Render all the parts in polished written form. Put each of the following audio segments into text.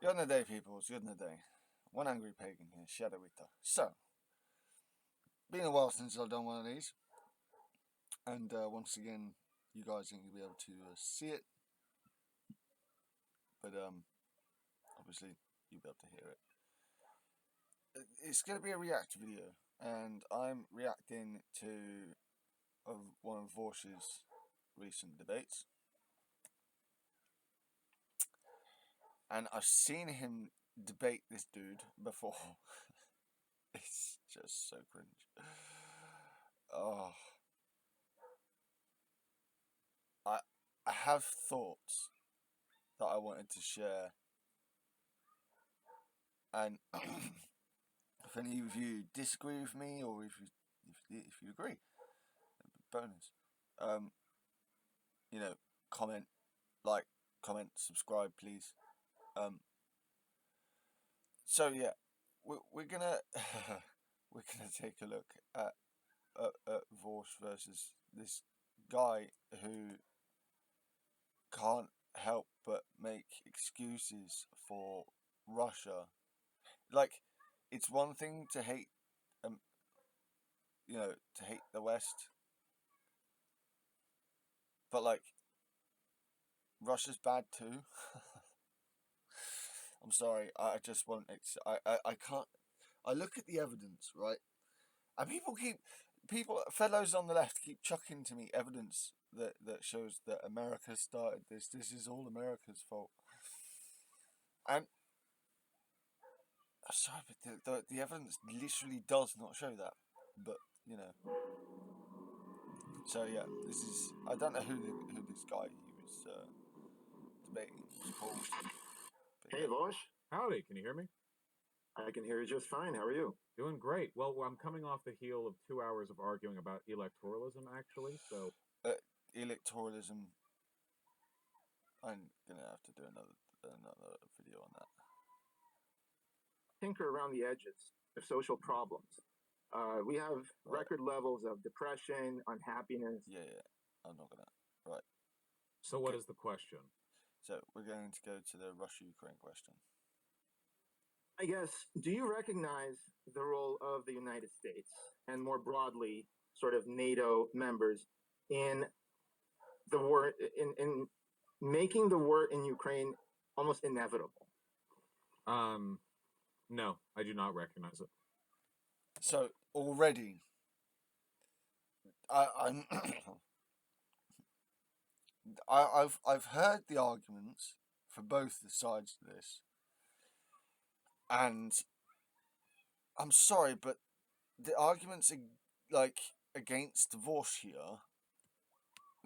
Good in the day, people. It's good in the day. One angry pagan here, Shadowita. So, been a while since I've done one of these, and once again, you guys ain't gonna be able to see it, but obviously you'll be able to hear it. It's gonna be a react video, and I'm reacting to one of Vaush's recent debates, and I've seen him debate this dude before. It's just so cringe. Oh, I have thoughts that I wanted to share, and if any of you disagree with me, or if you agree, bonus. You know, comment, like, comment, subscribe, please. So yeah, we're gonna we're gonna take a look at Vaush versus this guy who can't help but make excuses for Russia. Like, it's one thing to hate, to hate the West, but like, Russia's bad too. I'm sorry, I just want I can't. I look at the evidence, right, and fellows on the left keep chucking to me evidence that shows that America started this. This is all America's fault. And sorry, but the evidence literally does not show that. But so yeah, this is, I don't know who this guy he was debating was called. But Hey, yeah. Vaush. Howdy, can you hear me? I can hear you just fine. How are you? Doing great. Well, I'm coming off the heel of 2 hours of arguing about electoralism, actually, so... Electoralism, I'm gonna have to do another video on that. Tinker around the edges of social problems. We have record levels of depression, unhappiness. Yeah, I'm not gonna. Right. So what is the question? So we're going to go to the Russia-Ukraine question. I guess, do you recognize the role of the United States and more broadly, sort of NATO members in the war, in making the war in Ukraine almost inevitable? No, I do not recognize it. So already, I'm I've heard the arguments for both the sides of this, and I'm sorry, but the arguments against divorce here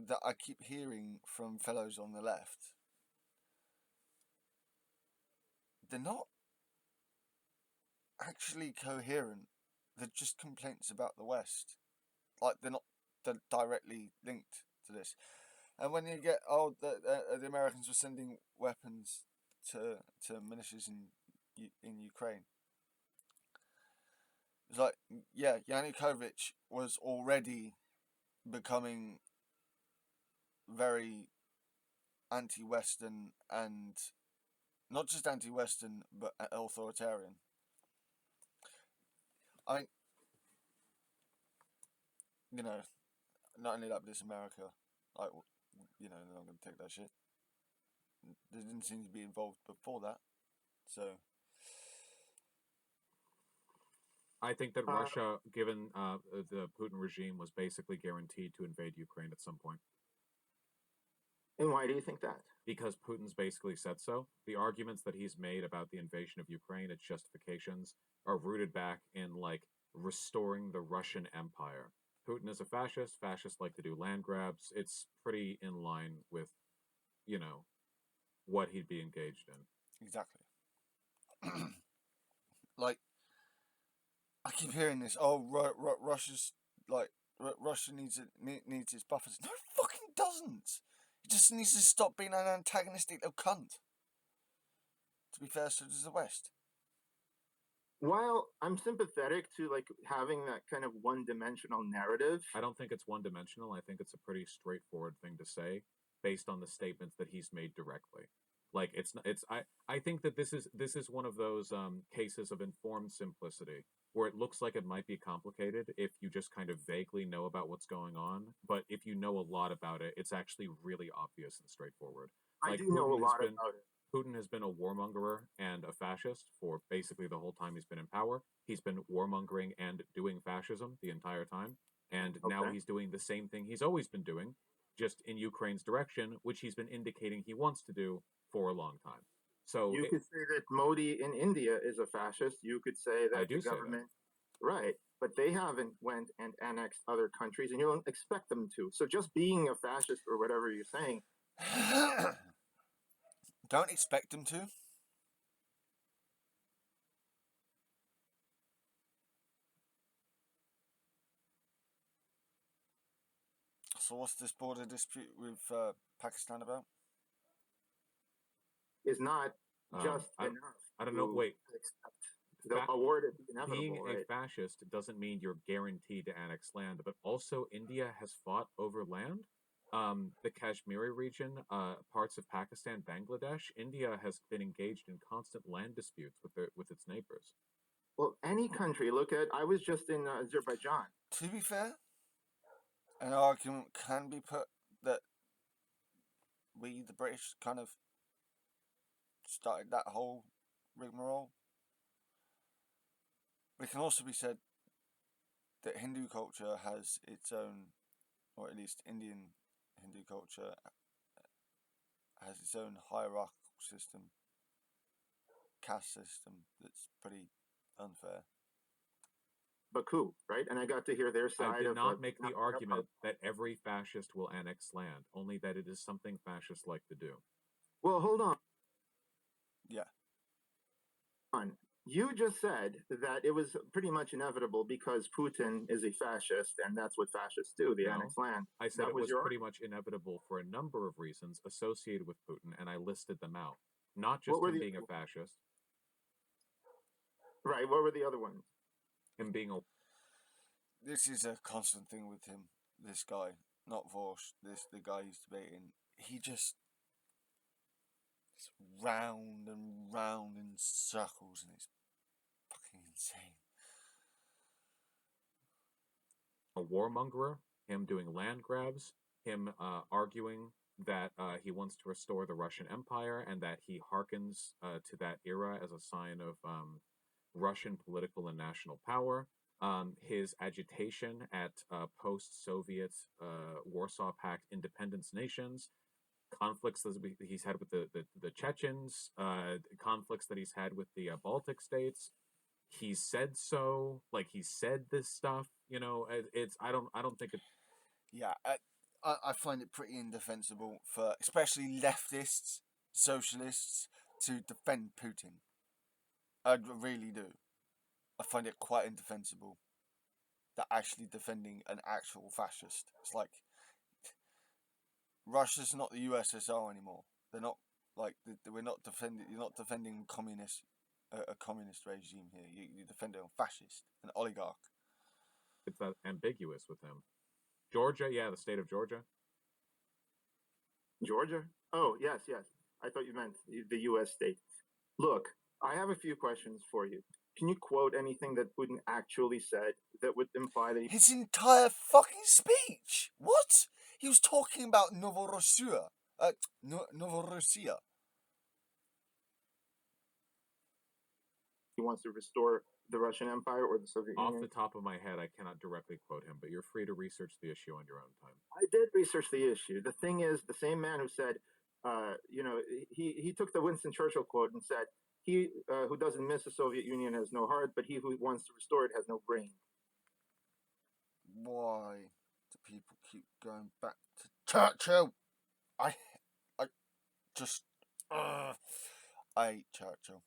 that I keep hearing from fellows on the left, they're not actually coherent. They're just complaints about the West. Like, they're not directly linked to this. And when you get, the Americans were sending weapons to militias in Ukraine, it's like, yeah, Yanukovych was already becoming very anti-Western, and not just anti-Western, but authoritarian. I mean, not only that, but it's America. Like, they're not going to take that shit. They didn't seem to be involved before that, so. I think that Russia, given the Putin regime, was basically guaranteed to invade Ukraine at some point. And why do you think that? Because Putin's basically said so. The arguments that he's made about the invasion of Ukraine, its justifications, are rooted back in, like, restoring the Russian Empire. Putin is a fascist. Fascists like to do land grabs. It's pretty in line with, what he'd be engaged in. Exactly. Like, I keep hearing this. Oh, Russia's Russia needs its buffers. No, it fucking doesn't. It just needs to stop being an antagonistic little cunt. To be fair, so does the West. While I'm sympathetic to having that kind of one-dimensional narrative, I don't think it's one-dimensional. I think it's a pretty straightforward thing to say based on the statements that he's made directly. Like I think that this is one of those cases of informed simplicity where it looks like it might be complicated if you just kind of vaguely know about what's going on, but if you know a lot about it, it's actually really obvious and straightforward. I Like do know a lot about it. Putin has been a warmongerer and a fascist for basically the whole time he's been in power. He's been warmongering and doing fascism the entire time. And now Okay. he's doing the same thing he's always been doing, just in Ukraine's direction, which he's been indicating he wants to do for a long time. So You could say that Modi in India is a fascist. You could say I that the do say that. government, right, but they haven't went and annexed other countries, and you don't expect them to. So just being a fascist or whatever you're saying, Don't expect them to. So what's this border dispute with Pakistan about? is not just I, enough I don't know. to Wait, accept the award is being inevitable, a right? fascist doesn't mean you're guaranteed to annex land, but also India has fought over land. The Kashmiri region, parts of Pakistan, Bangladesh, India has been engaged in constant land disputes with its neighbors. Well, any country. Look at. I was just in Azerbaijan. To be fair, an argument can be put that we, the British, kind of started that whole rigmarole. But it can also be said that Hindu culture has its own, or at least Indian Hindu culture has its own hierarchical system, caste system that's pretty unfair. Baku, right? And I got to hear their side I did of not make the argument that every fascist will annex land, only that it is something fascists like to do. Well, hold on. Yeah. You just said that it was pretty much inevitable because Putin is a fascist, and that's what fascists do, they annex land. I said that it was your pretty much inevitable for a number of reasons associated with Putin, and I listed them out. Not just What were him the being a fascist, right? What were the other ones? him being a This is a constant thing with him. This guy, not Vaush, the guy he's debating, he just is round and round in circles, and it's fucking insane. a warmongerer, him doing land grabs, him arguing that he wants to restore the Russian Empire and that he hearkens to that era as a sign of Russian political and national power. His agitation at post-Soviet Warsaw Pact independence nations, conflicts that he's had with the Chechens, conflicts that he's had with the Baltic states. He said so, like he said this stuff. It's I don't think it. Yeah, I find it pretty indefensible for especially leftists, socialists, to defend Putin. I really do. I find it quite indefensible. They're actually defending an actual fascist. It's like Russia's not the USSR anymore. They're not like we're not defending. You're not defending a communist regime here. You're defending a fascist, an oligarch. It's that ambiguous with him. Georgia, yeah, the state of Georgia. Georgia? Oh, yes, yes. I thought you meant the U.S. state. Look, I have a few questions for you. Can you quote anything that Putin actually said that would imply that his entire fucking speech? What? He was talking about Novorossiya. Novorossiya. he wants to restore the Russian Empire or the Soviet Off Union? the top of my head, I cannot directly quote him, but you're free to research the issue on your own time. I did research the issue. The thing is, the same man who said, he took the Winston Churchill quote and said, he who doesn't miss the Soviet Union has no heart, but he who wants to restore it has no brain. Why do people keep going back to Churchill? I just, I hate Churchill.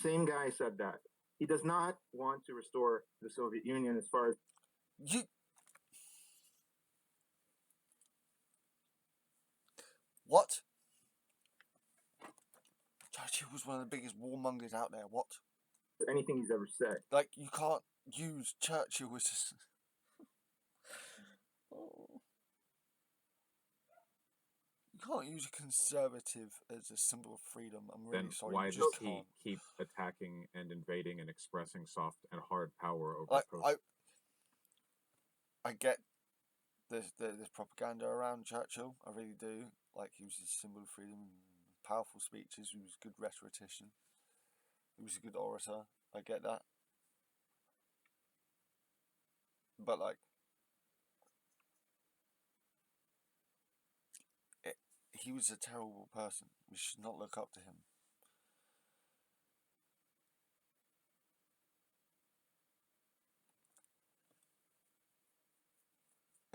Same guy said that. He does not want to restore the Soviet Union as far as You. What? Churchill was one of the biggest warmongers out there. What? anything he's ever said. Like, you can't use Churchill as. You can't use conservative as a symbol of freedom. I'm really Then sorry. why You does just he can't. keep attacking and invading and expressing soft and hard power over Like coast? I get there's propaganda around Churchill. I really do. Like, he was a symbol of freedom, powerful speeches. He was a good rhetorician. He was a good orator. I get that. But like, he was a terrible person. We should not look up to him.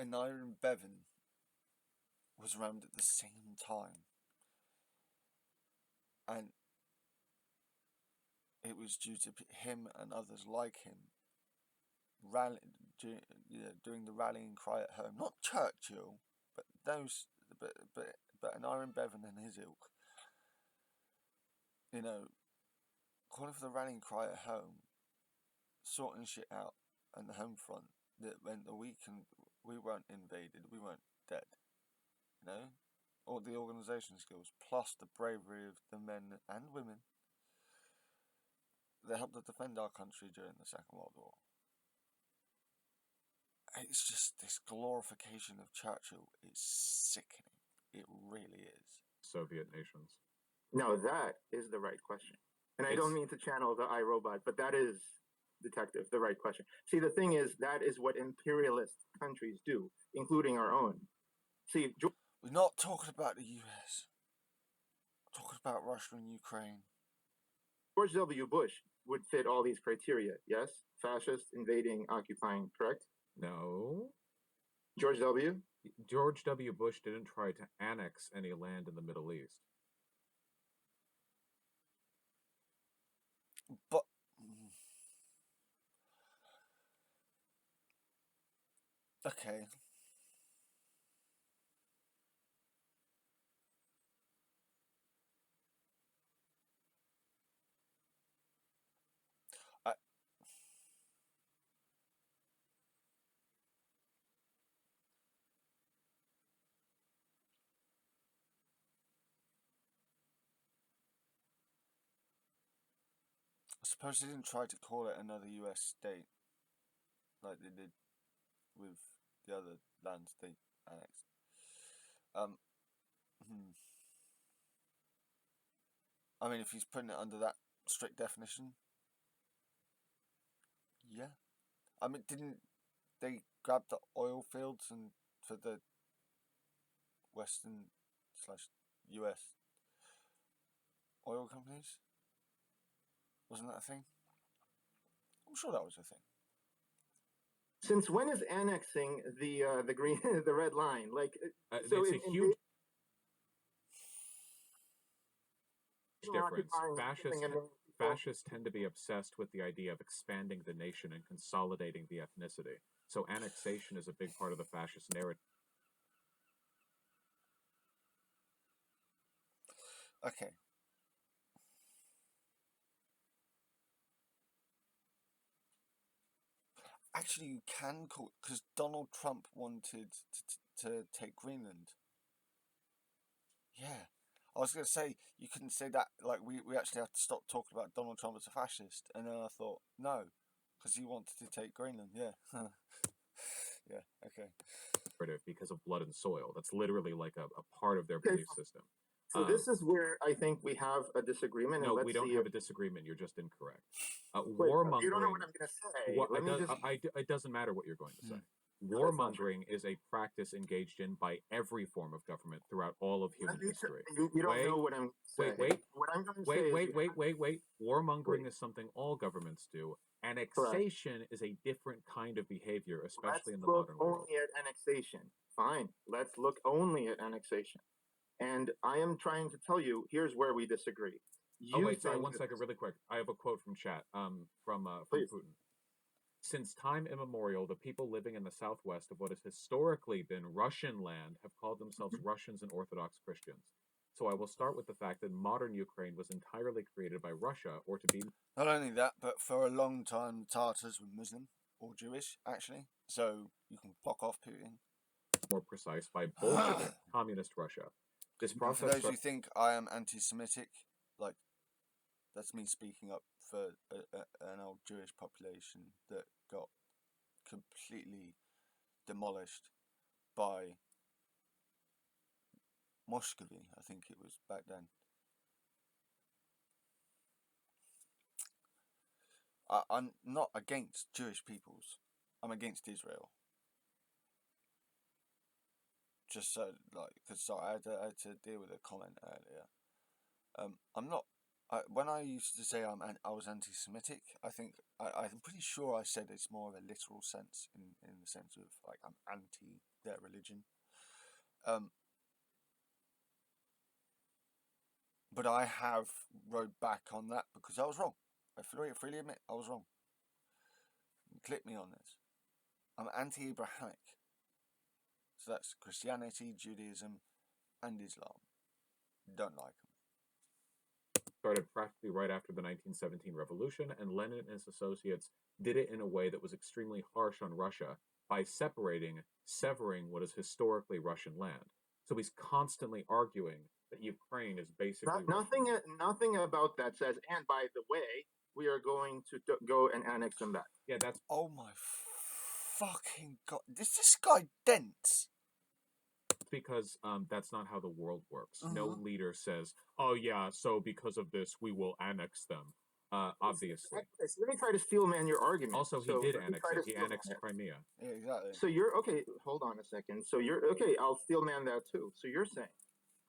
And Iron Bevan was around at the same time, and it was due to him and others like him doing the rallying cry at home. Not Churchill, but those, but an Iron Bevan and his ilk. You know, calling for the rallying cry at home, sorting shit out on the home front. That meant that we weren't invaded, we weren't dead. You know, all the organisation skills plus the bravery of the men and women that helped to defend our country during the Second World War. It's just this glorification of Churchill is sickening. It really is. Soviet nations. No, that is the right question. And I don't mean to channel the iRobot, but that is, detective, the right question. See, the thing is, that is what imperialist countries do, including our own. See, we're not talking about the US. We're talking about Russia and Ukraine. George W. Bush would fit all these criteria, yes? Fascist, invading, occupying, correct? No. George W.? George W. Bush didn't try to annex any land in the Middle East. But okay. I suppose they didn't try to call it another US state like they did with the other lands they annexed. I mean, if he's putting it under that strict definition, yeah. I mean, didn't they grab the oil fields and for the Western/US oil companies? Wasn't that a thing? I'm sure that was a thing. Since when is annexing the green the red line? Like, so it's a huge difference. Fascists tend to be obsessed with the idea of expanding the nation and consolidating the ethnicity. So annexation is a big part of the fascist narrative. Okay. Actually, you can call, because Donald Trump wanted to take Greenland. Yeah. I was going to say, you couldn't say that, like, we actually have to stop talking about Donald Trump as a fascist. And then I thought, no, because he wanted to take Greenland, yeah. Yeah, okay. Because of blood and soil. That's literally like a part of their belief system. So this is where I think we have a disagreement. No, and we don't have a disagreement. You're just incorrect. Warmongering. You don't know what I'm going to say. It doesn't matter what you're going to say. Warmongering is a practice engaged in by every form of government throughout all of human history. You don't know what I'm saying. What I'm going to say wait. Warmongering is something all governments do. Annexation is a different kind of behavior, especially in the modern world. Let's look only at annexation. Fine. Let's look only at annexation. And I am trying to tell you, here's where we disagree. Sorry, 1 second, really quick. I have a quote from chat, from Putin. Since time immemorial, the people living in the southwest of what has historically been Russian land have called themselves Russians and Orthodox Christians. So I will start with the fact that modern Ukraine was entirely created by Russia, or to be... Not only that, but for a long time, Tartars were Muslim, or Jewish, actually. So you can fuck off, Putin. More precise, by Bolshevik, communist Russia. This And for process those who think I am anti-Semitic, like, that's me speaking up for an old Jewish population that got completely demolished by Muscovy, I think it was back then. I'm not against Jewish peoples. I'm against Israel. Just so, like, because sorry, I had to deal with a comment earlier. I'm not. When I used to say I was anti-Semitic, I think I'm pretty sure I said it's more of a literal sense in the sense of like I'm anti their religion. But I have rode back on that because I was wrong. I freely admit I was wrong. Clip me on this. I'm anti-Abrahamic. So that's Christianity, Judaism, and Islam. Don't like them. started practically right after the 1917 revolution, and Lenin and his associates did it in a way that was extremely harsh on Russia by severing what is historically Russian land. So he's constantly arguing that Ukraine is basically nothing about that says, and by the way, we are going to go and annex them back. Yeah, that's Oh my fucking god! Is this guy dense? because that's not how the world works. No leader says, "Oh yeah, so because of this, we will annex them." Obviously. Let me try to steel man your argument. Also, he did annex it. He annexed Crimea. Yeah, exactly. So you're okay. Hold on a second. So you're okay. I'll steel man that too. So you're saying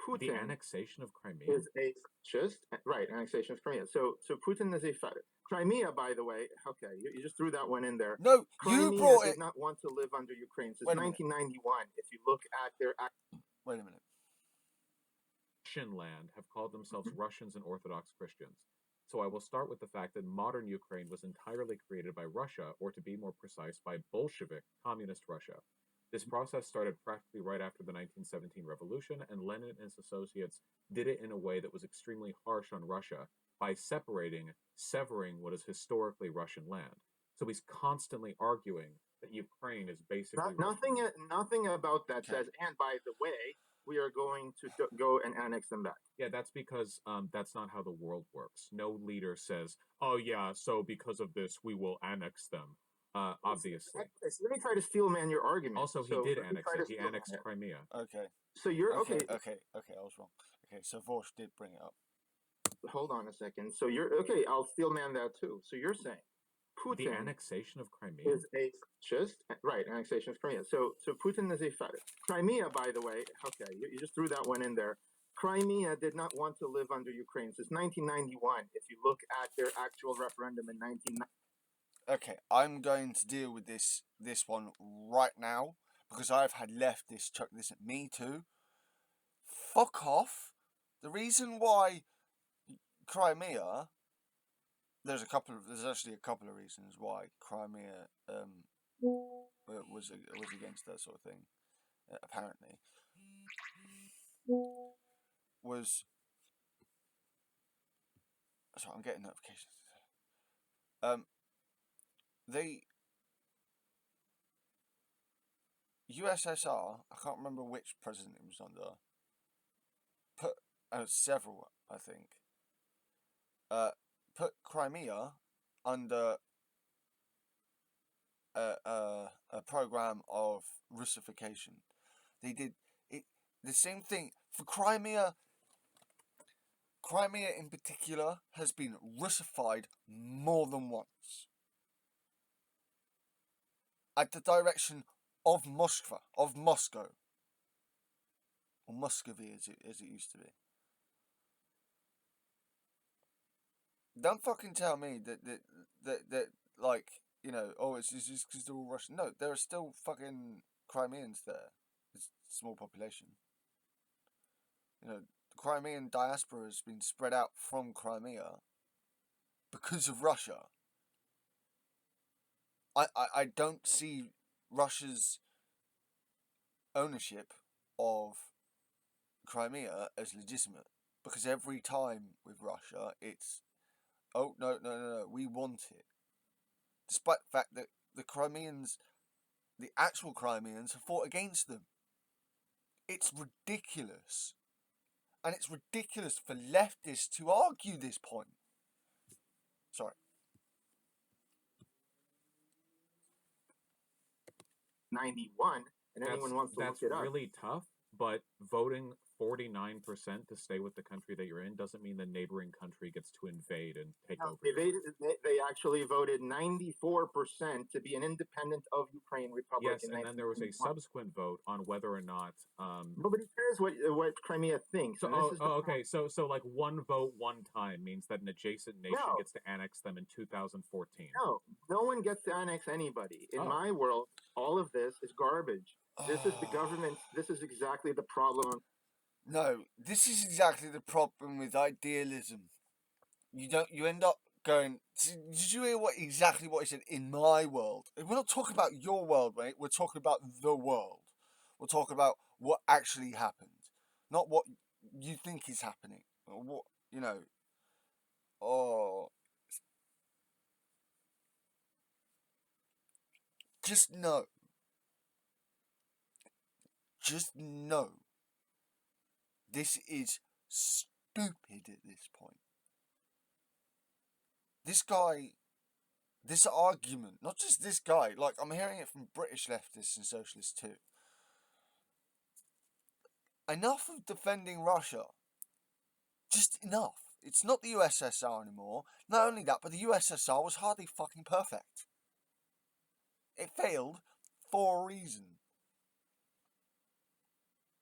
Putin The annexation of Crimea is a fascist, right? Annexation of Crimea. So Putin is a fascist. Crimea, by the way, okay, you just threw that one in there. No, Crimea you brought did it. not want to live under Ukraine since Wait a minute. 1991. If you look at their Wait a minute. Russian land have called themselves Russians and Orthodox Christians. So I will start with the fact that modern Ukraine was entirely created by Russia, or to be more precise, by Bolshevik communist Russia. This process started practically right after the 1917 revolution, and Lenin and his associates did it in a way that was extremely harsh on Russia by severing what is historically Russian land. So he's constantly arguing that Ukraine is basically nothing about that says, and by the way, we are going to go and annex them back. Yeah, that's because that's not how the world works. No leader says, "Oh yeah, so because of this, we will annex them." Obviously. Let me try to steel man your argument. Also, he did annex it. He annexed Crimea. Okay. So you're okay. Okay. I was wrong. Okay, so Vaush did bring it up. Hold on a second. So you're okay. I'll steel man that too. So you're saying Putin the annexation of Crimea is a fascist, right? Annexation of Crimea. So Putin is a fascist. Crimea, by the way, okay, you just threw that one in there. Crimea did not want to live under Ukraine since 1991. If you look at their actual referendum in 1990. Okay, I'm going to deal with this one right now because I've had leftists chuck this at me too. Fuck off. The reason why Crimea, there's actually a couple of reasons why Crimea was against that sort of thing. Apparently, was sorry, I'm getting notifications. The USSR, I can't remember which president it was under, put several, I think, put Crimea under a program of Russification. They did it the same thing for Crimea. Crimea in particular has been Russified more than once at the direction of Moscow, or Muscovy as it used to be. Don't fucking tell me that like, you know, oh, it's just because they're all Russian. No, there are still fucking Crimeans there. It's a small population. You know, the Crimean diaspora has been spread out from Crimea because of Russia. I don't see Russia's ownership of Crimea as legitimate, because every time with Russia it's, oh, no, we want it. Despite the fact that the actual Crimeans have fought against them. It's ridiculous. And it's ridiculous for leftists to argue this point. Sorry. 91, and anyone wants to look That's it up. really tough, but voting 49% to stay with the country that you're in doesn't mean the neighboring country gets to invade and take over. They actually voted 94% to be an independent of Ukraine republic. Yes, and then there was a subsequent vote on whether or not. Nobody cares what Crimea thinks. So, okay. So like one vote, one time means that an adjacent nation gets to annex them in 2014. No one gets to annex anybody. In my world, all of this is garbage. This is the government. This is exactly the problem. No, this is exactly the problem with idealism. You end up going. Did you hear exactly what he said? In my world, we're not talking about your world, mate. We're talking about the world. We're talking about what actually happened, not what you think is happening. Or what just know. Just know. This is stupid at this point. This guy, this argument, not just this guy, like I'm hearing it from British leftists and socialists too. Enough of defending Russia. Just enough. It's not the USSR anymore. Not only that, but the USSR was hardly fucking perfect. It failed for a reason.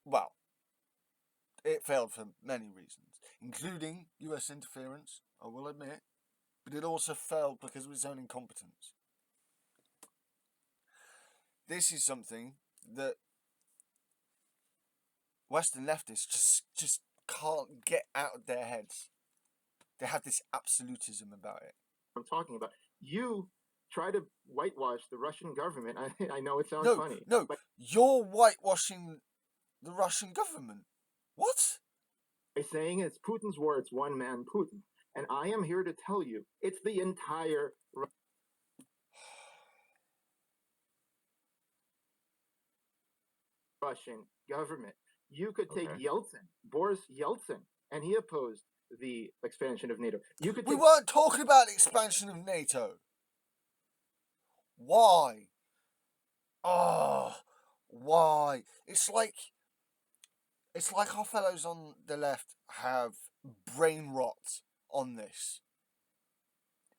Well, it failed for many reasons, including US interference, I will admit, but it also failed because of its own incompetence. This is something that Western leftists just can't get out of their heads. They have this absolutism about it. I'm talking about. You try to whitewash the Russian government. I know it sounds funny. No, but you're whitewashing the Russian government. What? By saying it's Putin's war, it's one man Putin. And I am here to tell you, it's the entire Russian government. You could take Yeltsin, Boris Yeltsin, and he opposed the expansion of NATO. We weren't talking about the expansion of NATO. Why? Why? It's like our fellows on the left have brain rot on this.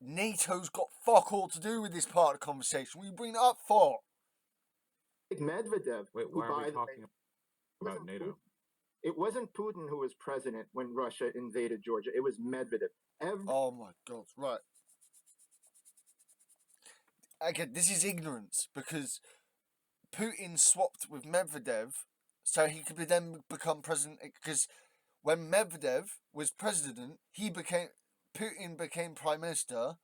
NATO's got fuck all to do with this part of the conversation. What are you bringing it up for? Medvedev. Wait, why are we talking about NATO? It wasn't Putin who was president when Russia invaded Georgia. It was Medvedev. Oh my God! Right. Again, this is ignorance because Putin swapped with Medvedev so he could then become president. Because when Medvedev was president, Putin became prime minister,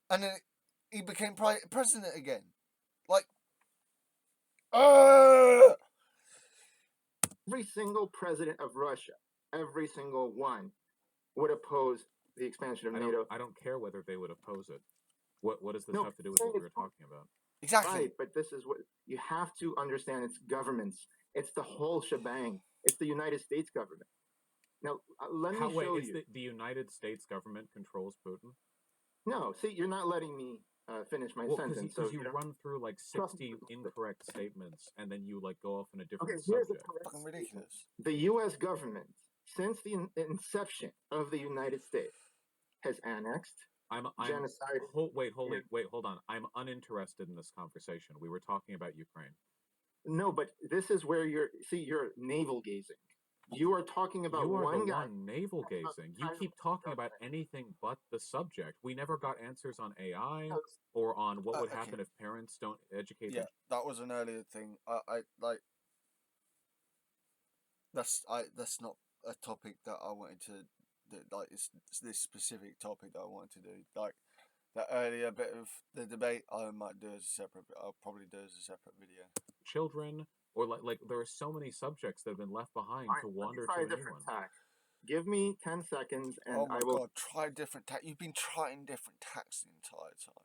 and then he became president again. Like, every single president of Russia, every single one, would oppose the expansion of NATO. I don't care whether they would oppose it. What does this have to do with what we were talking about? Exactly. Right, but this is what you have to understand. It's governments. It's the whole shebang. It's the United States government. Now, let me show you. The United States government controls Putin? No, see, you're not letting me finish my sentence. Because you run through like 60 incorrect statements and then you like go off on a different subject. Fucking ridiculous. The U.S. government, since the inception of the United States, has annexed, genocide. Hold on. I'm uninterested in this conversation. We were talking about Ukraine. No, but this is where you're navel gazing. You are talking about one guy. Navel gazing. You keep talking about anything but the subject. We never got answers on AI or on what would happen if parents don't educate. Yeah, that was an earlier thing. That's not a topic that I wanted to. It's this specific topic that I wanted to do. Like that earlier bit of the debate, I might do as a separate. I'll probably do as a separate video. Children. Or like there are so many subjects that have been left behind to wander to a new one. Tack. Give me 10 seconds and oh my I will... God, try a different tack. You've been trying different tacks the entire time.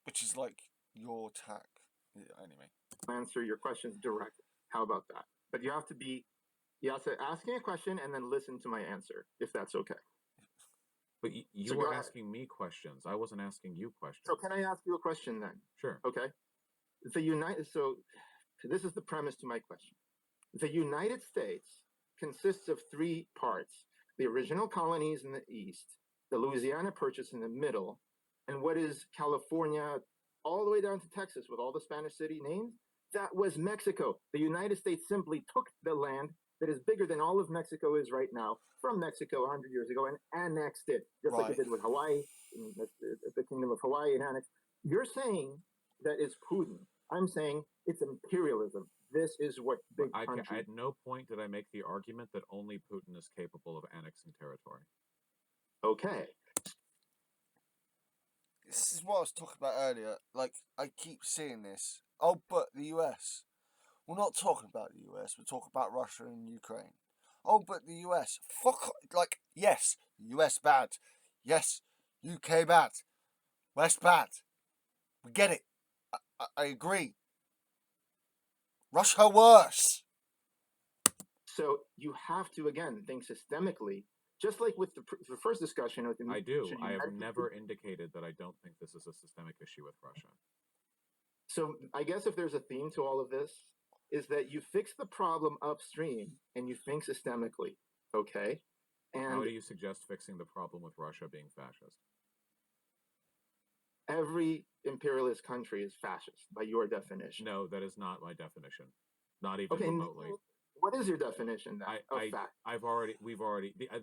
Which is like your tack. Yeah, anyway. Answer your questions directly. How about that? but you have to ask me a question and then listen to my answer, if that's okay. But you So were asking me questions. I wasn't asking you questions. So can I ask you a question then? Sure. Okay. So this is the premise to my question. The United States consists of three parts: the original colonies in the east, the Louisiana Purchase in the middle, and what is California all the way down to Texas with all the Spanish city names. That was Mexico. The United States simply took the land that is bigger than all of Mexico is right now from Mexico 100 years ago and annexed it, just like it did with Hawaii, the Kingdom of Hawaii and annexed. You're saying that it's Putin. I'm saying it's imperialism. This is what big countries. At no point did I make the argument that only Putin is capable of annexing territory. Okay. This is what I was talking about earlier. Like, I keep seeing this. Oh, but the US. We're not talking about the US. We're talking about Russia and Ukraine. Oh, but the US. Fuck. Like, yes, US bad. Yes, UK bad. West bad. We get it. I agree. Russia worse. So you have to, again, think systemically, just like with the first discussion. With the I do. I have never indicated that I don't think this is a systemic issue with Russia. So I guess if there's a theme to all of this, is that you fix the problem upstream and you think systemically, okay? And how do you suggest fixing the problem with Russia being fascist? Every imperialist country is fascist by your definition. No, that is not my definition. Not even remotely. What is your definition then of fact?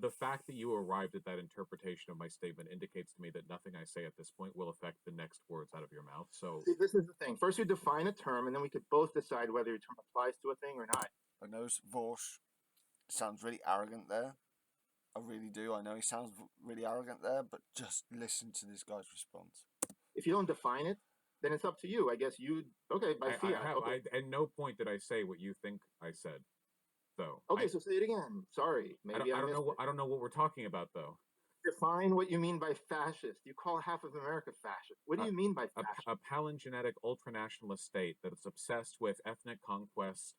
The fact that you arrived at that interpretation of my statement indicates to me that nothing I say at this point will affect the next words out of your mouth. So see, this is the thing. First, you define a term, and then we could both decide whether your term applies to a thing or not. I know Vaush sounds really arrogant there. I really do. I know he sounds really arrogant there, but just listen to this guy's response. If you don't define it, then it's up to you. I guess by fiat. At no point did I say what you think I said. So so say it again. Sorry, maybe I don't know what we're talking about though. Define what you mean by fascist. You call half of America fascist. What do you mean by fascist? A palingenetic ultranationalist state that is obsessed with ethnic conquest,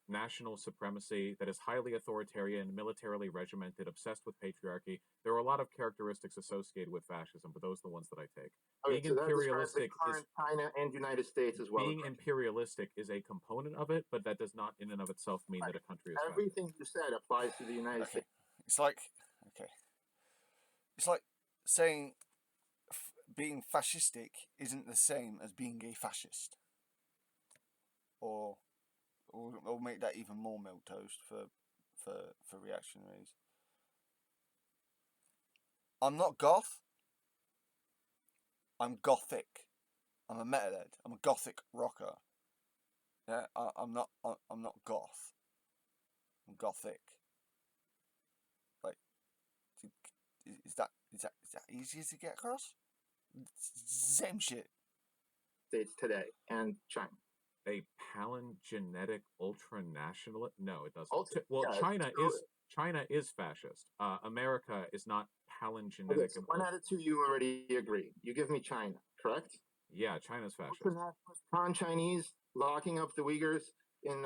national supremacy, that is highly authoritarian, militarily regimented, obsessed with patriarchy. There are a lot of characteristics associated with fascism, but those are the ones that I take. Being imperialistic is China and United States as well. Being imperialistic is a component of it, but that does not in and of itself mean that a country is everything fascist. You said applies to the United States. It's like saying being fascistic isn't the same as being a fascist. Or make that even more milquetoast for reactionaries. I'm not goth. I'm gothic. I'm a metalhead. I'm a gothic rocker. Yeah, I'm not goth. I'm gothic. Like, is that easier to get across? Same shit. States today and China. A palingenetic ultranational? No, it doesn't. China is fascist. America is not palingenetic. Okay, so 1 out of 2, you already agree. You give me China, correct? Yeah, China's fascist. Chinese locking up the Uyghurs in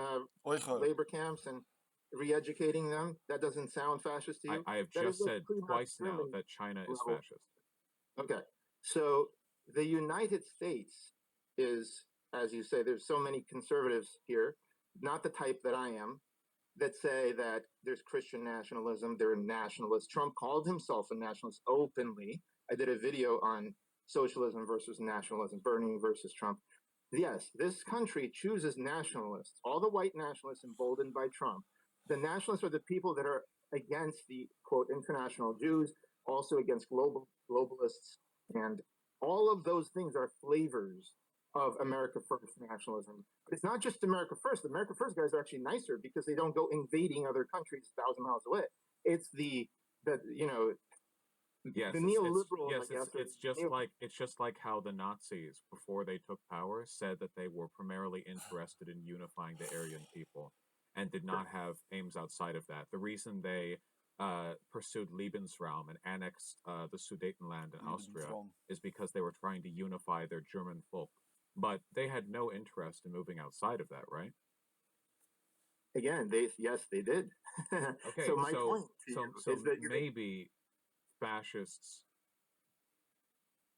labor camps and re-educating them. That doesn't sound fascist to you? I have just said twice now that China is fascist. Okay, so the United States is, as you say, there's so many conservatives here, not the type that I am, that say that there's Christian nationalism, they're nationalists. Trump called himself a nationalist openly. I did a video on socialism versus nationalism, Bernie versus Trump. Yes, this country chooses nationalists, all the white nationalists emboldened by Trump. The nationalists are the people that are against the, quote, international Jews, also against globalists, and all of those things are flavors of America First nationalism. But it's not just America First. The America First guys are actually nicer because they don't go invading other countries 1,000 miles away. It's the neoliberal. It's just like how the Nazis, before they took power, said that they were primarily interested in unifying the Aryan people and did not have aims outside of that. The reason they pursued Lebensraum and annexed the Sudetenland in Austria is because they were trying to unify their German folk. But they had no interest in moving outside of that, right? Again, yes, they did. Okay, so my point to you is that maybe fascists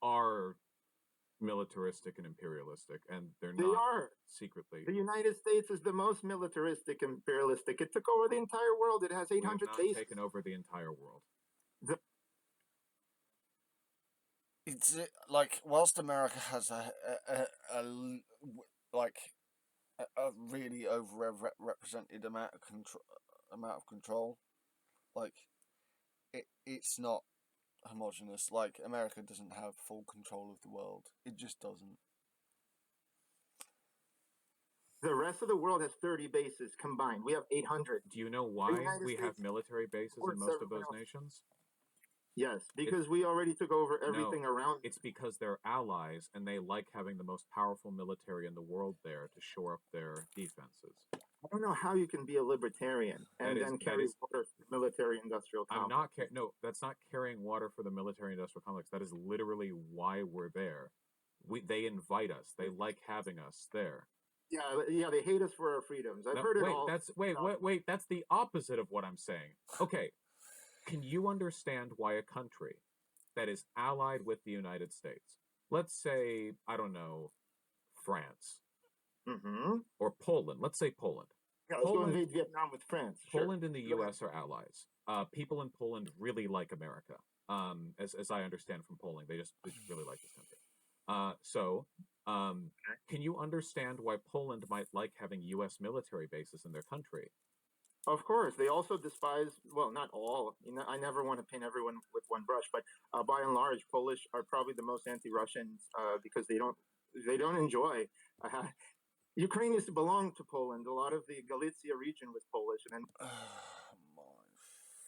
are militaristic and imperialistic, and they're they not are. secretly. The United States is the most militaristic, imperialistic. It took over the entire world. It has We have 800 not bases. taken over the entire world. It's like, whilst America has like a really overrepresented amount of control, like it's not homogenous. Like, America doesn't have full control of the world. It just doesn't. The rest of the world has 30 bases combined. We have 800. Do you know why we have military bases in most of those nations? Yes, because we already took over everything around. It's because they're allies and they like having the most powerful military in the world there to shore up their defenses. I don't know how you can be a libertarian and then carry water for the military-industrial complex. No, that's not carrying water for the military-industrial complex. That is literally why we're there. They invite us. They like having us there. Yeah, they hate us for our freedoms. I've heard it all. Wait, that's the opposite of what I'm saying. Okay, can you understand why a country that is allied with the United States, let's say, I don't know, France, or Poland, let's say Poland. Yeah, let's go invade Vietnam with France. Poland and the U.S. are allies. People in Poland really like America, as I understand from polling. They just really like this country. Can you understand why Poland might like having U.S. military bases in their country? Of course, they also despise, well, not all. I never want to paint everyone with one brush, but by and large, Polish are probably the most anti-Russians because they don't enjoy. Ukraine used to belong to Poland. A lot of the Galicia region was Polish, and then. Oh my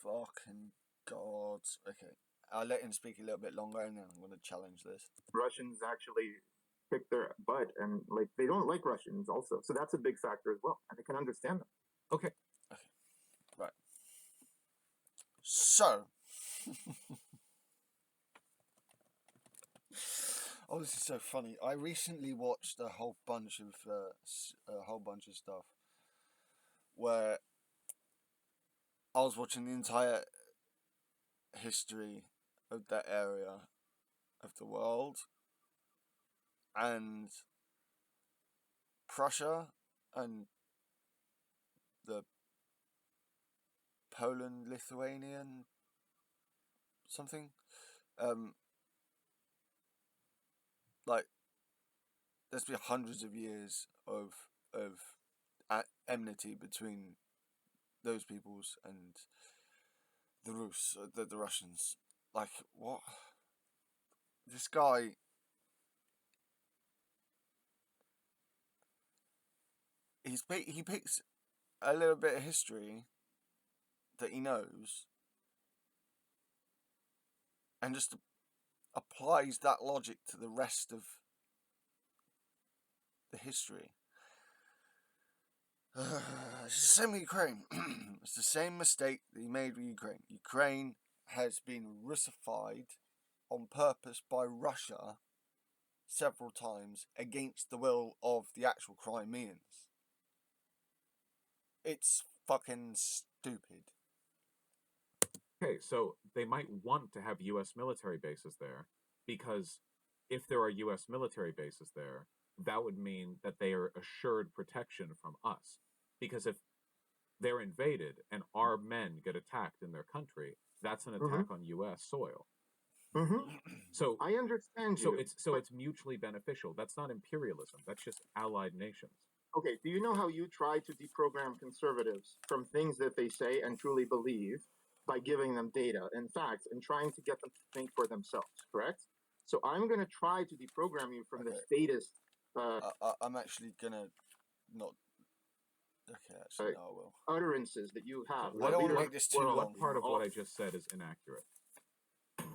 fucking god! Okay, I'll let him speak a little bit longer, and then I'm going to challenge this. Russians actually kick their butt, and like they don't like Russians also, so that's a big factor as well, and I can understand them. Okay. Right. So. Oh, this is so funny. I recently watched a whole bunch of stuff where I was watching the entire history of that area of the world, and Prussia and the Poland Lithuanian something, like there's been hundreds of years of enmity between those peoples and the Rus, the Russians. Like, what? This guy, he picks a little bit of history that he knows and just applies that logic to the rest of the history. It's the same with Ukraine. It's the same mistake that he made with Ukraine. Ukraine has been Russified on purpose by Russia several times against the will of the actual Crimeans. It's fucking stupid. Okay, so they might want to have U.S. military bases there because if there are U.S. military bases there, that would mean that they are assured protection from us. Because if they're invaded and our men get attacked in their country, that's an attack on U.S. soil. So I understand you. It's mutually beneficial. That's not imperialism. That's just allied nations. Okay, do you know how you try to deprogram conservatives from things that they say and truly believe by giving them data and facts and trying to get them to think for themselves, correct? So I'm going to try to deprogram you from the statist. I'm actually going to not. Okay, actually, no, I will. Utterances that you have. I don't want to make this too long. What part of what I just said is inaccurate?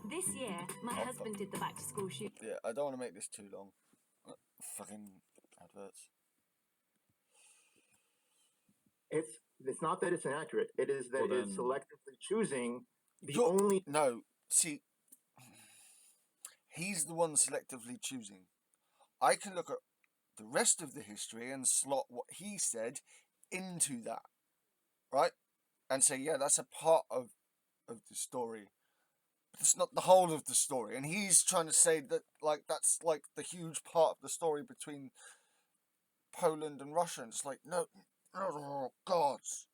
This year, my husband did the back-to-school shoot. Yeah, I don't want to make this too long. Fucking adverts. It's not that it's inaccurate. It is that it's selectively choosing the only. No, see, he's the one selectively choosing. I can look at the rest of the history and slot what he said into that. right? And say, yeah, that's a part of the story. But it's not the whole of the story. And he's trying to say that, like, that's like the huge part of the story between Poland and Russia. And it's like, no, oh, gods.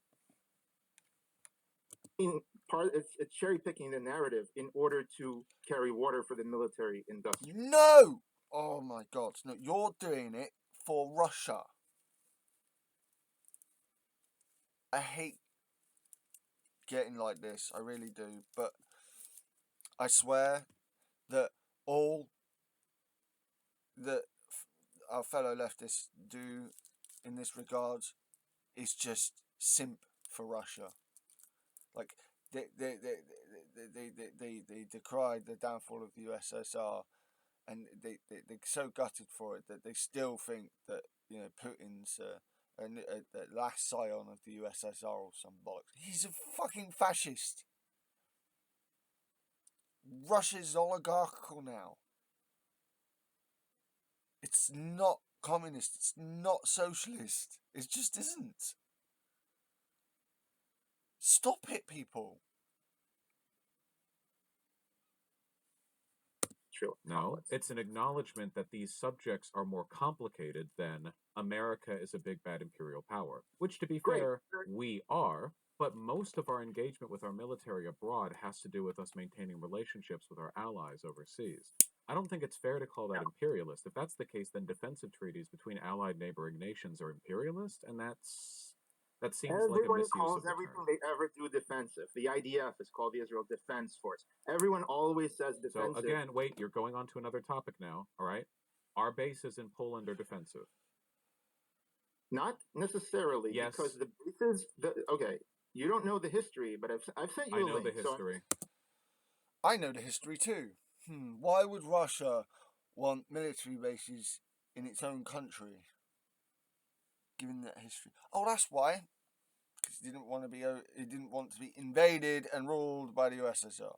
It's cherry picking the narrative in order to carry water for the military industrial. No! Oh my god. No, you're doing it for Russia. I hate getting like this. I really do. But I swear that all that our fellow leftists do in this regard is just simp for Russia. Like, they decried the downfall of the USSR, and they're so gutted for it that they still think that, you know, Putin's the last scion of the USSR or some bollocks. He's a fucking fascist. Russia's oligarchical now. It's not communist. It's not socialist. It just isn't. Stop it, people. No, it's an acknowledgement that these subjects are more complicated than America is a big bad imperial power, which, to be fair, we are, but most of our engagement with our military abroad has to do with us maintaining relationships with our allies overseas. I don't think it's fair to call that imperialist. If that's the case, then defensive treaties between allied neighboring nations are imperialist, and that seems like a misuse calls of the everything term. they ever do defensive. The IDF is called the Israel Defense Force. Everyone always says defensive. So again, wait, you're going on to another topic now, all right? Our bases in Poland are defensive. Not necessarily, yes. Because the bases, okay, you don't know the history, but I've sent you a link. I know the history. I know the history too. Why would Russia want military bases in its own country? Given that history. Oh, that's why. Because it didn't want to be invaded and ruled by the USSR.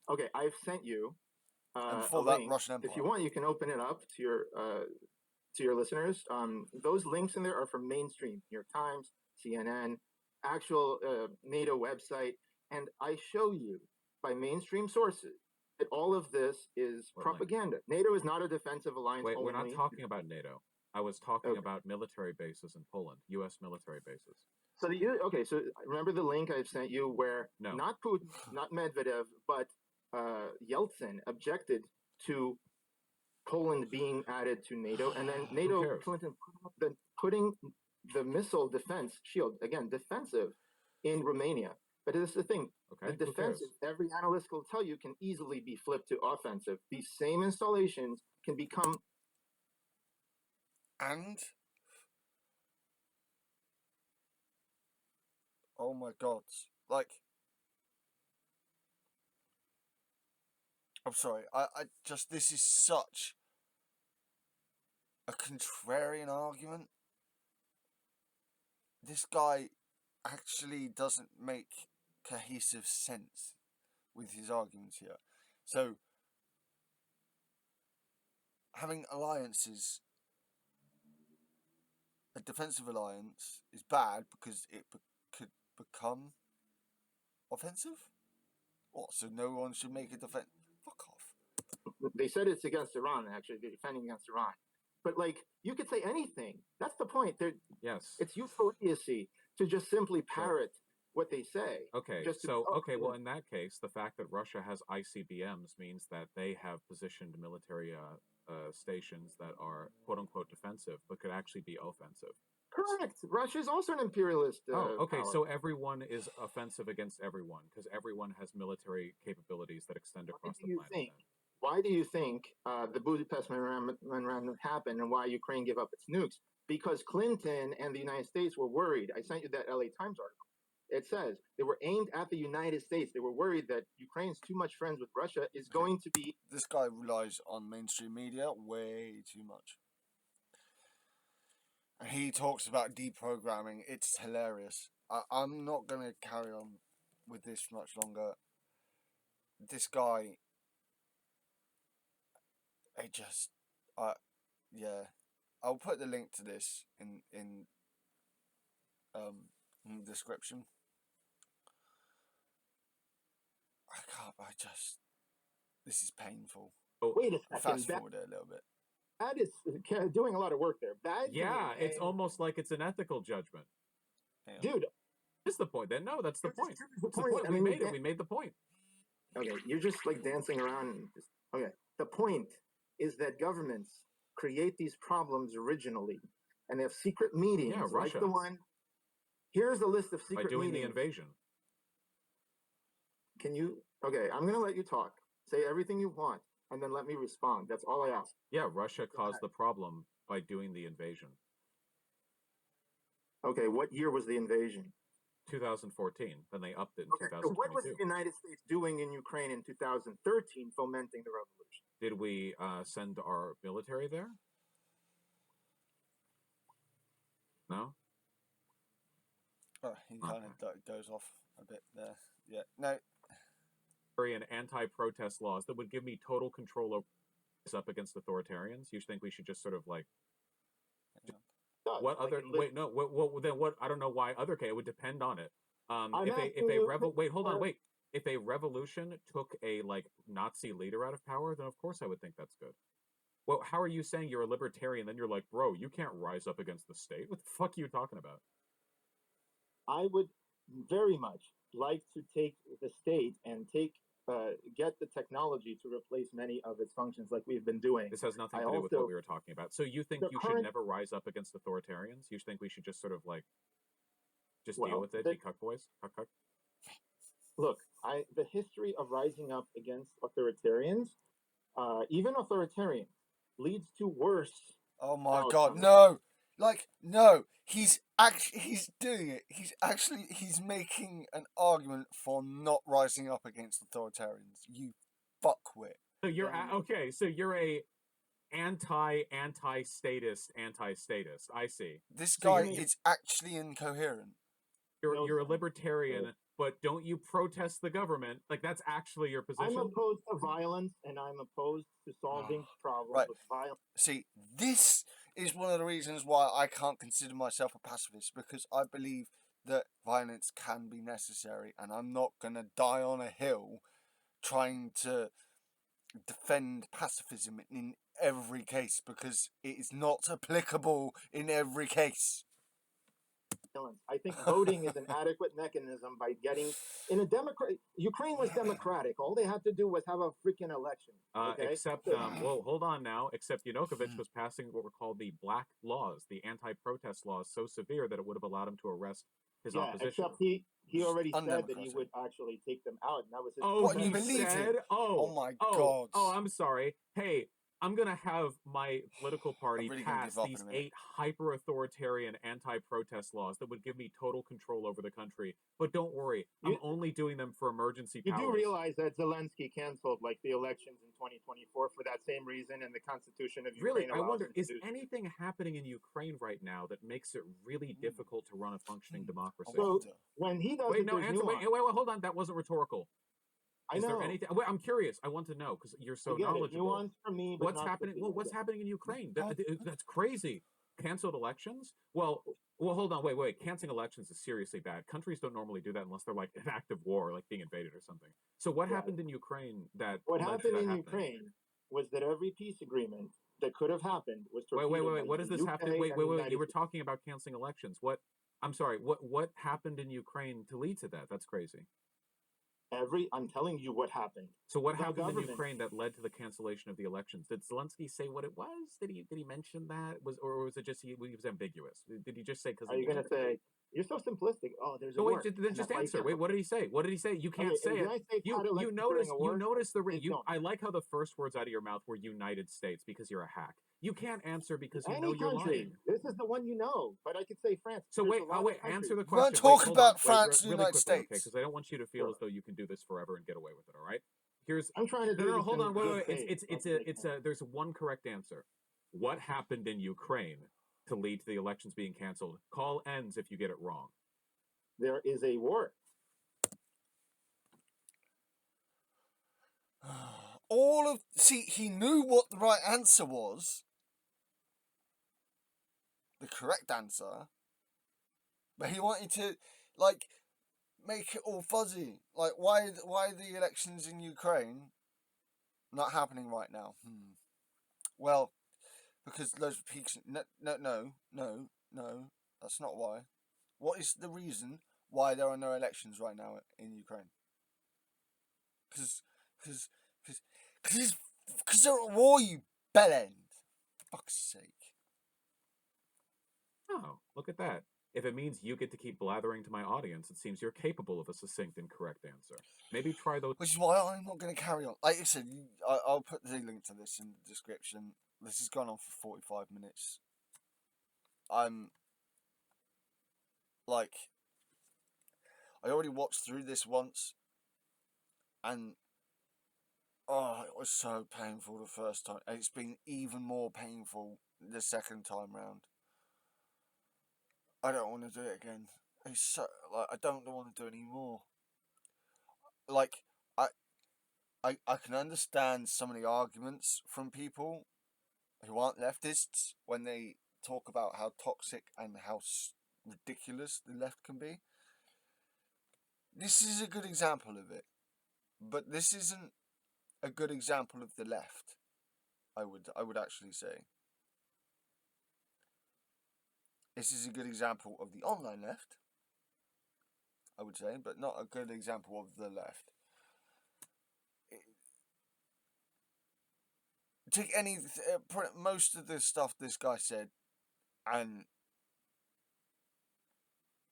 Okay, I've sent you and a before that, link. Russian Empire. If you want, you can open it up to your listeners. Those links in there are from mainstream, New York Times, CNN, actual NATO website, and I show you by mainstream sources that all of this is propaganda. NATO is not a defensive alliance. Wait, only. We're not talking about NATO. I was talking about military bases in Poland, U.S. military bases. So so remember the link I've sent you where not Putin, not Medvedev, but Yeltsin objected to Poland being added to NATO, and then NATO, Clinton, putting the missile defense shield, again, defensive, in Romania. But this is the thing. The defensive, every analyst will tell you, can easily be flipped to offensive. These same installations can become... And... oh my god. Like... I'm sorry. I just... this is such a contrarian argument. This guy actually doesn't make cohesive sense with his arguments here. So, having alliances, a defensive alliance, is bad because it could become offensive? What, so no one should make a defense? Fuck off. They said it's against Iran, actually. They're defending against Iran. But, like, you could say anything. That's the point. Yes. It's useful idiocy to just simply parrot what they say. Okay, well, in that case, the fact that Russia has ICBMs means that they have positioned military stations that are quote-unquote defensive, but could actually be offensive. Correct. Russia is also an imperialist okay, power. So everyone is offensive against everyone, because everyone has military capabilities that extend across the planet. Why do you think the Budapest Memorandum happened, and why Ukraine gave up its nukes? Because Clinton and the United States were worried. I sent you that LA Times article. It says they were aimed at the United States. They were worried that Ukraine's too much friends with Russia is going to be... This guy relies on mainstream media way too much. And he talks about deprogramming. It's hilarious. I'm not going to carry on with this much longer. This guy... yeah. I'll put the link to this in description. I can't. This is painful. Wait a I'll second. fast forward it a little bit. That is doing a lot of work there. Bad. Yeah, it's almost like it's an ethical judgment. Dude, that's the point. Then no, that's the point. That's the point. I mean, we made it. We made the point. Okay, you're just like dancing around. Okay, the point is that governments create these problems originally, and they have secret meetings, Yeah, like Russia. the one. Here's a list of secret by doing meetings. the invasion. Can you? Okay, I'm gonna let you talk. Say everything you want, and then let me respond. That's all I ask. Yeah, Russia caused the problem by doing the invasion. Okay, what year was the invasion? 2014. Then they upped it in 2022. So what was the United States doing in Ukraine in 2013, fomenting the revolution? Did we send our military there? No. Oh, he kind of goes off a bit there. Yeah, no. And anti-protest laws that would give me total control over up against authoritarians. You think we should just sort of like? What other? Wait, no. What then? What? I don't know why other. Okay, it would depend on it. If a revolution took a like Nazi leader out of power, then of course I would think that's good. Well, how are you saying you're a libertarian? Then you're like, bro, you can't rise up against the state. What the fuck are you talking about? I would very much like to take the state and get the technology to replace many of its functions, like we've been doing. This has nothing to do with what we were talking about. So you think you should never rise up against authoritarians? You think we should just sort of like just deal with it, be cuck boys, cuck? Look, the history of rising up against authoritarians, even authoritarians, leads to worse. Oh my God, no! Like, no, he's doing it. He's making an argument for not rising up against authoritarians. You fuckwit. So you're okay. So you're a anti-statist. I see. This guy is actually incoherent. You're a libertarian, but don't you protest the government? Like that's actually your position. I'm opposed to violence, and I'm opposed to solving problems with violence. See, this is one of the reasons why I can't consider myself a pacifist, because I believe that violence can be necessary, and I'm not gonna die on a hill trying to defend pacifism in every case, because it is not applicable in every case. I think voting is an adequate mechanism by getting in a democratic. Ukraine was democratic. All they had to do was have a freaking election. Okay? Except, well, hold on now. Except Yanukovych was passing what were called the black laws, the anti-protest laws, so severe that it would have allowed him to arrest his opposition. Except he already said that he would actually take them out, and that was his. What, you believe it? Oh my God! Oh, I'm sorry. Hey, I'm gonna have my political party pass these 8 hyper-authoritarian anti-protest laws that would give me total control over the country. But don't worry, I'm only doing them for emergency powers. You do realize that Zelensky canceled like the elections in 2024 for that same reason, and the Constitution of Ukraine. Really, I wonder, is anything happening in Ukraine right now that makes it really difficult to run a functioning democracy? So when he does wait, hold on, that wasn't rhetorical. Is there anything? Wait, I'm curious. I want to know because you're so knowledgeable. Nuance for me, but what's happening? Well, what's happening in Ukraine? That's crazy. Canceled elections? Well, hold on. Wait. Canceling elections is seriously bad. Countries don't normally do that unless they're like in active war, like being invaded or something. So what happened in Ukraine that? What happened in Ukraine was that every peace agreement that could have happened was torpedoed. Wait. What does this have to? Wait. You were talking about canceling elections. What? I'm sorry. What happened in Ukraine to lead to that? That's crazy. I'm telling you what happened. So what happened in Ukraine that led to the cancellation of the elections? Did Zelensky say what it was? Did he mention that? Or was it just he was ambiguous? Did he just say because? Are you gonna say you're so simplistic? Oh, there's a wait, just answer. Wait, what did he say? What did he say? You can't say it. You notice the I like how the first words out of your mouth were United States because you're a hack. You can't answer because you know you're lying. This is the one you know, but I could say France. So wait, answer the question. We're not talking about France and the United States. Okay, because I don't want you to feel as though you can do this forever and get away with it. All right. I'm trying to do. No, hold on. Wait. There's one correct answer. What happened in Ukraine to lead to the elections being canceled? Call ends if you get it wrong. There is a war. He knew what the right answer was. The correct answer. But he wanted to, like, make it all fuzzy. Like, why are the elections in Ukraine not happening right now? Well, because those peaks. No. That's not why. What is the reason why there are no elections right now in Ukraine? Because they're at war, you bellend. For fuck's sake. Oh, look at that. If it means you get to keep blathering to my audience, it seems you're capable of a succinct and correct answer. Maybe try those. Which is why I'm not going to carry on. Like I said, I'll put the link to this in the description. This has gone on for 45 minutes. I'm like, I already watched through this once, and oh, it was so painful the first time, and it's been even more painful the second time round. I don't want to do it again. It's so, like, I don't want to do it anymore. Like, I can understand some of the arguments from people who aren't leftists when they talk about how toxic and how ridiculous the left can be. This is a good example of it, but this isn't a good example of the left. I would actually say this is a good example of the online left. I would say, but not a good example of the left. Take most of the stuff this guy said, and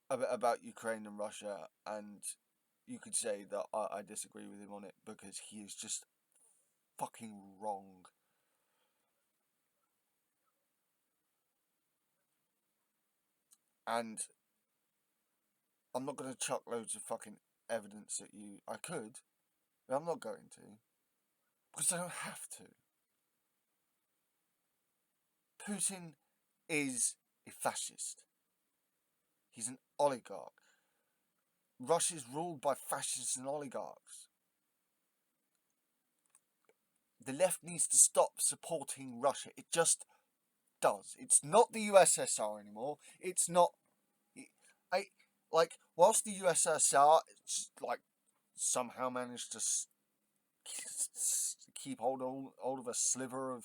about Ukraine and Russia, and you could say that I disagree with him on it because he is just fucking wrong. And I'm not going to chuck loads of fucking evidence at you. I could, but I'm not going to. Because I don't have to. Putin is a fascist. He's an oligarch. Russia is ruled by fascists and oligarchs. The left needs to stop supporting Russia. It just does. It's not the USSR anymore. It's not. Whilst the USSR somehow managed to keep hold of a sliver of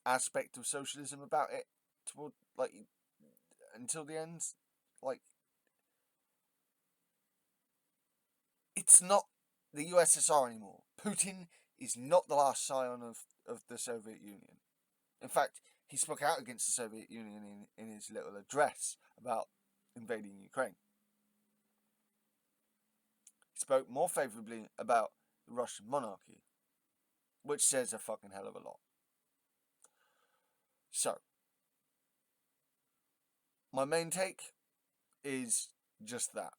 aspect of socialism about it until the end, it's not the USSR anymore. Putin is not the last scion of the Soviet Union. In fact, he spoke out against the Soviet Union in his little address about invading Ukraine. He spoke more favourably about the Russian monarchy, which says a fucking hell of a lot. So, my main take is just that.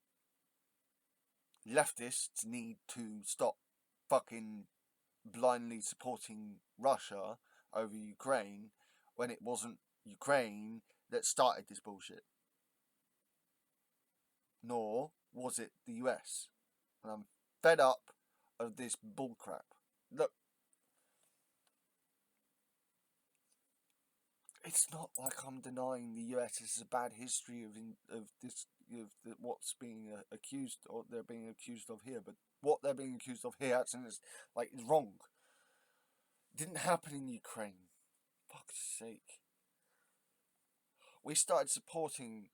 Leftists need to stop fucking blindly supporting Russia over Ukraine when it wasn't Ukraine that started this bullshit. Nor was it the US. And I'm fed up of this bullcrap. Look, it's not like I'm denying the US has a bad history of what's being accused, or they're being accused of here. But what they're being accused of here actually is wrong. It didn't happen in Ukraine. Fuck's sake. We started supporting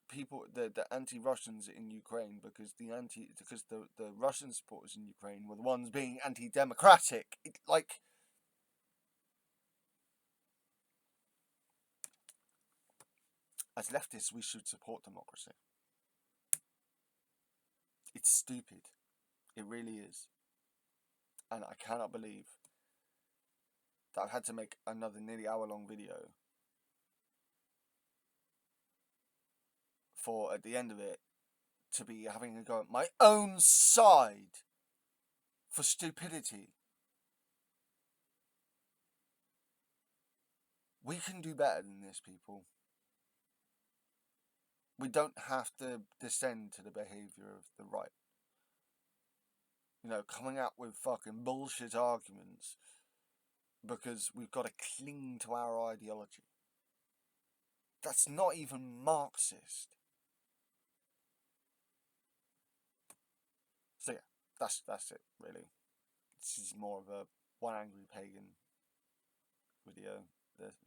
people, the anti-Russians in Ukraine, because the Russian supporters in Ukraine were the ones being anti-democratic. As leftists, we should support democracy. It's stupid. It really is. And I cannot believe that I've had to make another nearly hour-long video for, at the end of it, to be having a go at my own side for stupidity. We can do better than this, people. We don't have to descend to the behaviour of the right. Coming out with fucking bullshit arguments because we've got to cling to our ideology. That's not even Marxist. So yeah, that's it really. This is more of a One Angry Pagan video,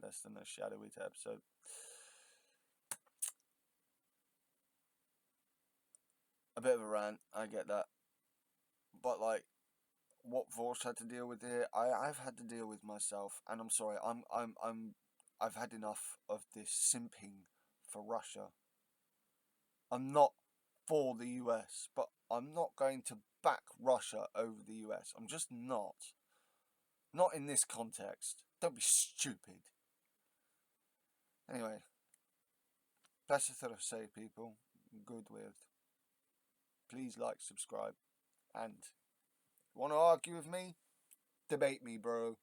less than a Shadow Eater episode. A bit of a rant, I get that, but like what Vaush had to deal with here, I've had to deal with myself, and I'm sorry, I've had enough of this simping for Russia. I'm not for the US, but I'm not going to back Russia over the US. I'm just not. Not in this context. Don't be stupid. Anyway, best of say, people. Good with. Please like, subscribe, and if you want to argue with me, debate me, bro.